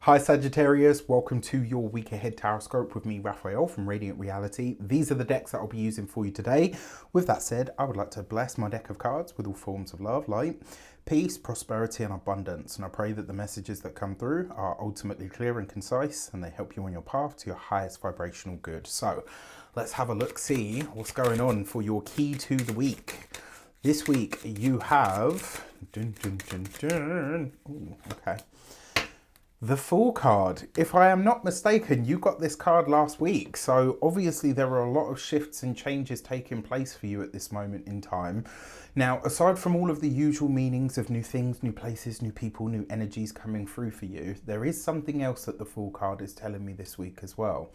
Hi Sagittarius, welcome to your week ahead tarot with me, Raphael from Radiant Reality. These are the decks that I'll be using for you today. With that said, I would like to bless my deck of cards with all forms of love, light, peace, prosperity and abundance. And I pray that the messages that come through are ultimately clear and concise and they help you on your path to your highest vibrational good. So let's have a look, see what's going on for your key to the week. This week you have... Ooh, okay. The Fool card. If I am not mistaken, you got this card last week. So obviously there are a lot of shifts and changes taking place for you at this moment in time. Now, aside from all of the usual meanings of new things, new places, new people, new energies coming through for you, there is something else that the Fool card is telling me this week as well.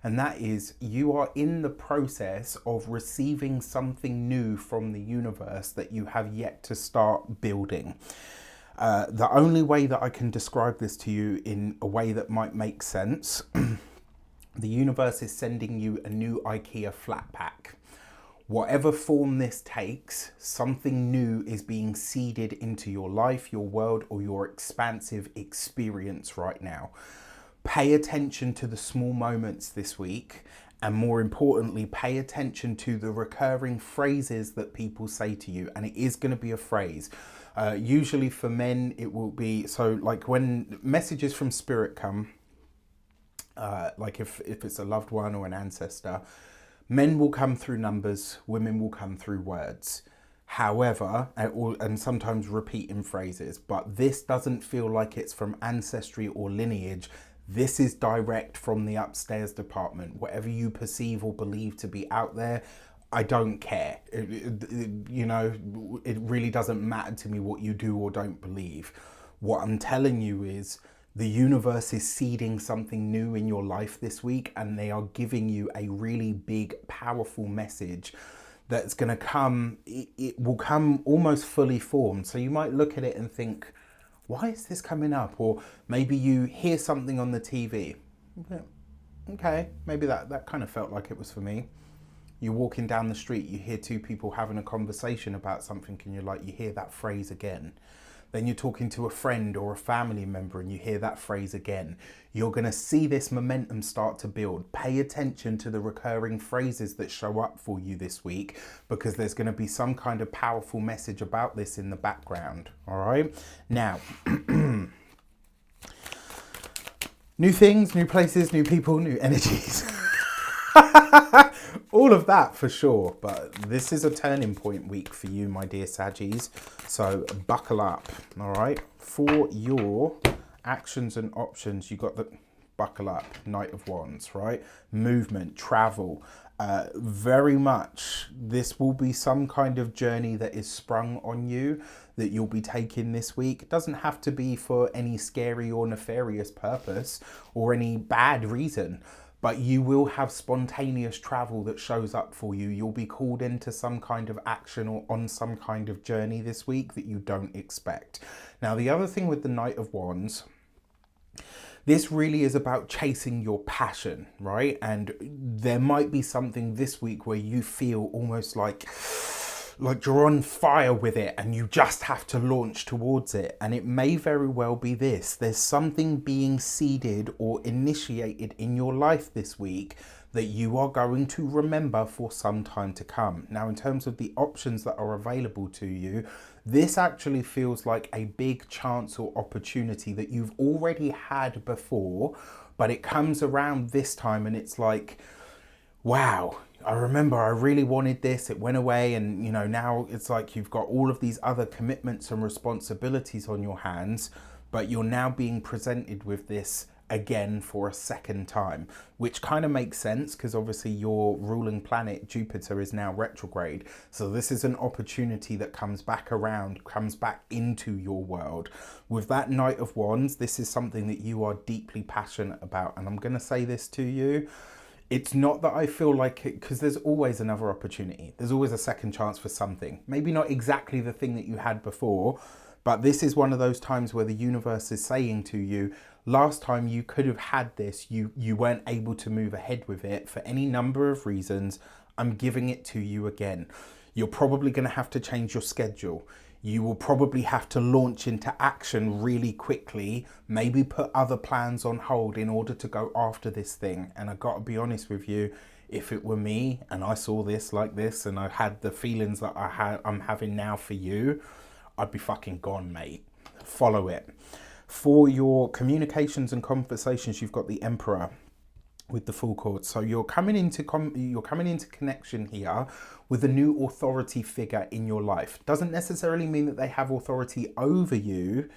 And that is you are in the process of receiving something new from the universe that you have yet to start building. The only way that I can describe this to you in a way that might make sense, the universe is sending you a new IKEA flat pack. Whatever form this takes, something new is being seeded into your life, your world, or your expansive experience right now. Pay attention to the small moments this week, and more importantly, pay attention to the recurring phrases that people say to you. And it is going to be a phrase. Usually for men, it will be, so like when messages from spirit come, like if it's a loved one or an ancestor, men will come through numbers, women will come through words. However, and sometimes repeating phrases, but this doesn't feel like it's from ancestry or lineage. This is direct from the upstairs department. Whatever you perceive or believe to be out there, I don't care. You know, it really doesn't matter to me what you do or don't believe. What I'm telling you is the universe is seeding something new in your life this week, and they are giving you a really big, powerful message that's going to come. It will come almost fully formed. So you might look at it and think, why is this coming up? Or maybe you hear something on the TV. Okay, maybe that kind of felt like it was for me. You're walking down the street, you hear two people having a conversation about something and you're like, you hear that phrase again. Then you're talking to a friend or a family member and you hear that phrase again. You're going to see this momentum start to build. Pay attention to the recurring phrases that show up for you this week, because there's going to be some kind of powerful message about this in the background. All right. Now, new things, new places, new people, new energies. All of that for sure, but this is a turning point week for you, my dear Saggies. So buckle up, all right? For your actions and options, you got the buckle up, Knight of Wands, right? Movement, travel. Very much, this will be some kind of journey that is sprung on you that you'll be taking this week. It doesn't have to be for any scary or nefarious purpose or any bad reason. But you will have spontaneous travel that shows up for you. You'll be called into some kind of action or on some kind of journey this week that you don't expect. Now, the other thing with the Knight of Wands, this really is about chasing your passion, right? And there might be something this week where you feel almost like you're on fire with it and you just have to launch towards it. And it may very well be this. There's something being seeded or initiated in your life this week that you are going to remember for some time to come. Now, in terms of the options that are available to you, this actually feels like a big chance or opportunity that you've already had before, but it comes around this time and it's like, wow, I remember I really wanted this, it went away, and you know, now it's like you've got all of these other commitments and responsibilities on your hands, but you're now being presented with this again for a second time, which kind of makes sense because obviously your ruling planet Jupiter is now retrograde. So this is an opportunity that comes back around, comes back into your world. With that Knight of Wands, this is something that you are deeply passionate about. And I'm going to say this to you. It's not that I feel like it, because there's always another opportunity. There's always a second chance for something. Maybe not exactly the thing that you had before, but this is one of those times where the universe is saying to you, last time you could have had this, you weren't able to move ahead with it for any number of reasons. I'm giving it to you again. You're probably going to have to change your schedule. You will probably have to launch into action really quickly, maybe put other plans on hold in order to go after this thing. And I got to be honest with you, if it were me and I saw this like this and I had the feelings that I'm having now for you, I'd be fucking gone, mate. Follow it. For your communications and conversations, you've got the Emperor with the full chord. So you're coming into connection here with a new authority figure in your life. Doesn't necessarily mean that they have authority over you.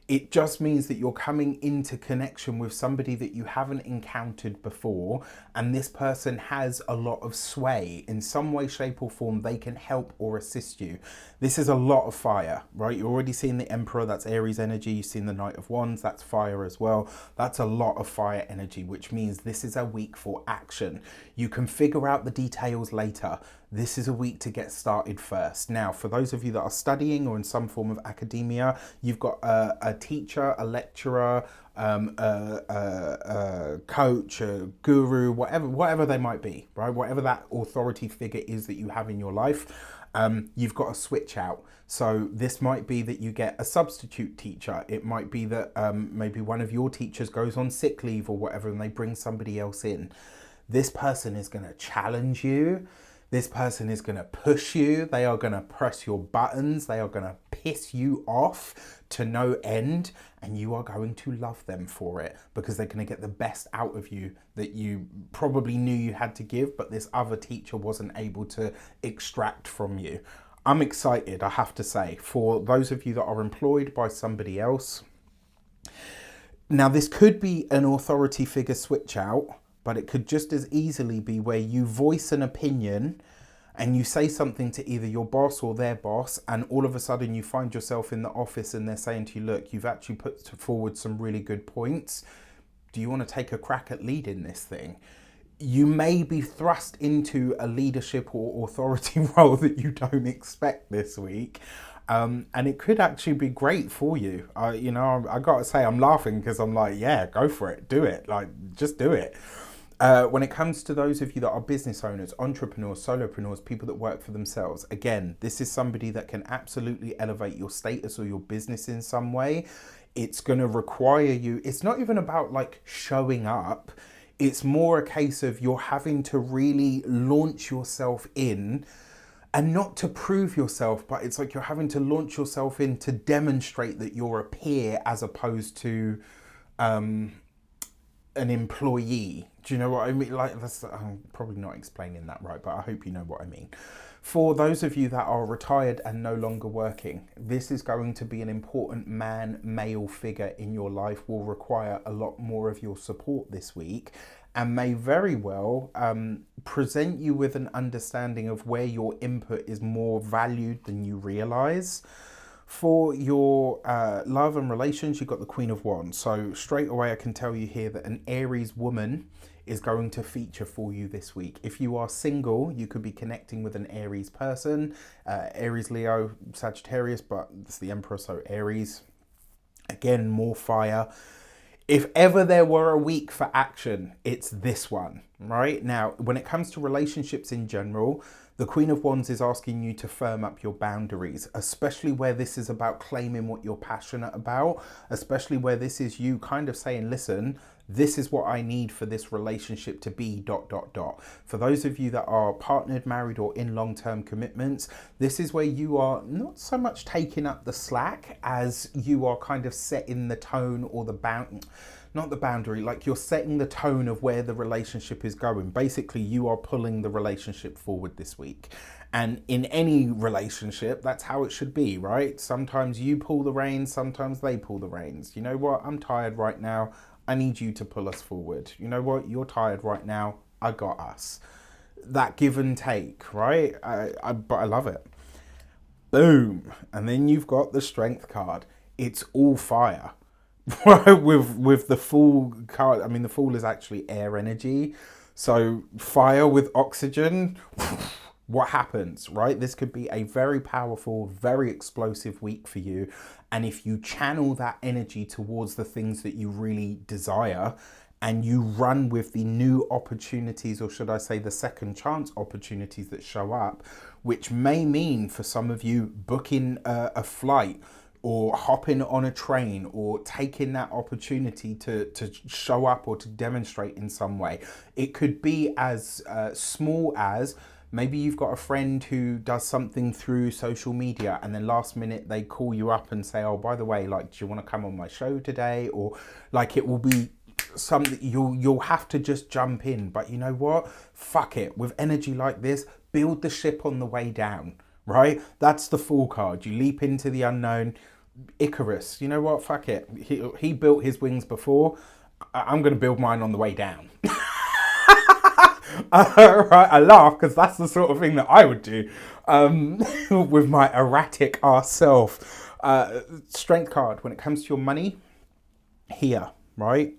It just means that you're coming into connection with somebody that you haven't encountered before, and this person has a lot of sway. In some way, shape or form, they can help or assist you. This is a lot of fire, right? You're already seeing the Emperor, that's Aries energy. You've seen the Knight of Wands, that's fire as well. That's a lot of fire energy, which means this is a week for action. You can figure out the details later. This is a week to get started first. Now, for those of you that are studying or in some form of academia, you've got a teacher, a lecturer, a coach, a guru, whatever they might be, right? Whatever that authority figure is that you have in your life, you've got to switch out. So this might be that you get a substitute teacher. It might be that maybe one of your teachers goes on sick leave or whatever, and they bring somebody else in. This person is going to challenge you. This person is going to push you. They are going to press your buttons. They are going to piss you off to no end. And you are going to love them for it, because they're going to get the best out of you that you probably knew you had to give, but this other teacher wasn't able to extract from you. I'm excited, I have to say, for those of you that are employed by somebody else. Now, this could be an authority figure switch out, but it could just as easily be where you voice an opinion and you say something to either your boss or their boss, and all of a sudden you find yourself in the office and they're saying to you, look, you've actually put forward some really good points. Do you want to take a crack at leading this thing? You may be thrust into a leadership or authority role that you don't expect this week. And it could actually be great for you. I got to say, I'm laughing because I'm like, yeah, go for it. Do it. Like, just do it. When it comes to those of you that are business owners, entrepreneurs, solopreneurs, people that work for themselves, again, this is somebody that can absolutely elevate your status or your business in some way. It's going to require you. It's not even about like showing up. It's more a case of you're having to really launch yourself in, and not to prove yourself, but it's like you're having to launch yourself in to demonstrate that you're a peer as opposed to an employee. Do you know what I mean? Like, I'm probably not explaining that right, but I hope you know what I mean. For those of you that are retired and no longer working, this is going to be an important male figure in your life, will require a lot more of your support this week, and may very well present you with an understanding of where your input is more valued than you realize. For your love and relations, you've got the Queen of Wands. So straight away, I can tell you here that an Aries woman is going to feature for you this week. If you are single, you could be connecting with an Aries person, Aries, Leo, Sagittarius, but it's the Emperor, so Aries. Again, more fire. If ever there were a week for action, it's this one, right? Now, when it comes to relationships in general, the Queen of Wands is asking you to firm up your boundaries, especially where this is about claiming what you're passionate about, especially where this is you kind of saying, listen, this is what I need for this relationship to be ... For those of you that are partnered, married, or in long-term commitments, this is where you are not so much taking up the slack as you are kind of setting the tone or not the boundary, like you're setting the tone of where the relationship is going. Basically, you are pulling the relationship forward this week. And in any relationship, that's how it should be, right? Sometimes you pull the reins, sometimes they pull the reins. You know what? I'm tired right now. I need you to pull us forward. You know what? You're tired right now. I got us. That give and take, right? But I love it. Boom. And then you've got the Strength card. It's all fire. with the Fool card. I mean, the Fool is actually air energy. So fire with oxygen. What happens, right? This could be a very powerful, very explosive week for you. And if you channel that energy towards the things that you really desire and you run with the new opportunities, or should I say the second chance opportunities that show up, which may mean for some of you booking a flight or hopping on a train or taking that opportunity to show up or to demonstrate in some way. It could be as small as maybe you've got a friend who does something through social media and then last minute they call you up and say, oh, by the way, like, do you want to come on my show today? Or like, it will be something you'll have to just jump in. But you know what? Fuck it. With energy like this, build the ship on the way down, right? That's the Fool card. You leap into the unknown. Icarus, you know what? Fuck it. He built his wings before. I'm going to build mine on the way down. Right, I laugh because that's the sort of thing that I would do with my erratic arse self. Strength card, when it comes to your money, here, right?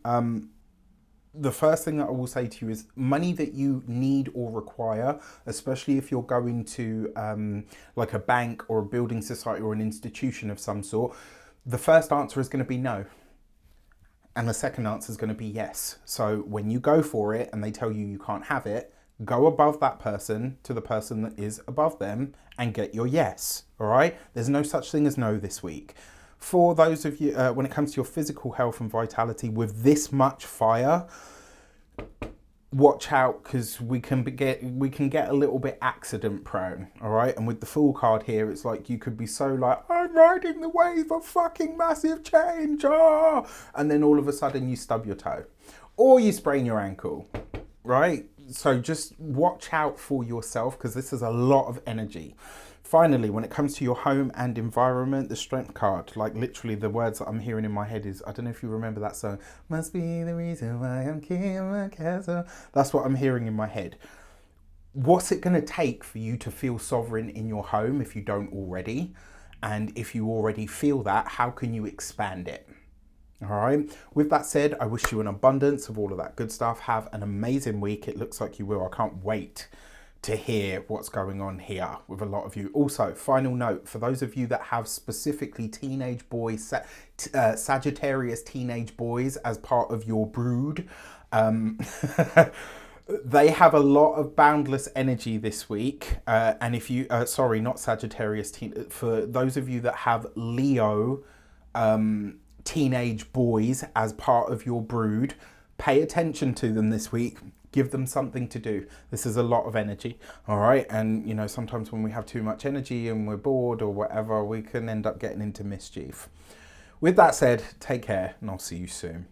The first thing that I will say to you is money that you need or require, especially if you're going to like a bank or a building society or an institution of some sort. The first answer is going to be no. And the second answer is going to be yes. So when you go for it and they tell you you can't have it, go above that person to the person that is above them and get your yes. All right? There's no such thing as no this week. For those of you, when it comes to your physical health and vitality, with this much fire, watch out, because we can get a little bit accident prone. All right, and with the Fool card here, it's like you could be so like, I'm riding the wave of fucking massive change, and then all of a sudden you stub your toe, or you sprain your ankle, right? So just watch out for yourself, because this is a lot of energy. Finally, when it comes to your home and environment, the Strength card, like literally the words that I'm hearing in my head is, I don't know if you remember that song, must be the reason why I'm king my castle. That's what I'm hearing in my head. What's it going to take for you to feel sovereign in your home if you don't already? And if you already feel that, how can you expand it? All right. With that said, I wish you an abundance of all of that good stuff. Have an amazing week. It looks like you will. I can't wait to hear what's going on here with a lot of you. Also, final note, for those of you that have specifically teenage boys, Sagittarius teenage boys as part of your brood, they have a lot of boundless energy this week. And if you, sorry, not Sagittarius, for those of you that have Leo teenage boys as part of your brood, pay attention to them this week. Give them something to do. This is a lot of energy, all right? And, you know, sometimes when we have too much energy and we're bored or whatever, we can end up getting into mischief. With that said, take care and I'll see you soon.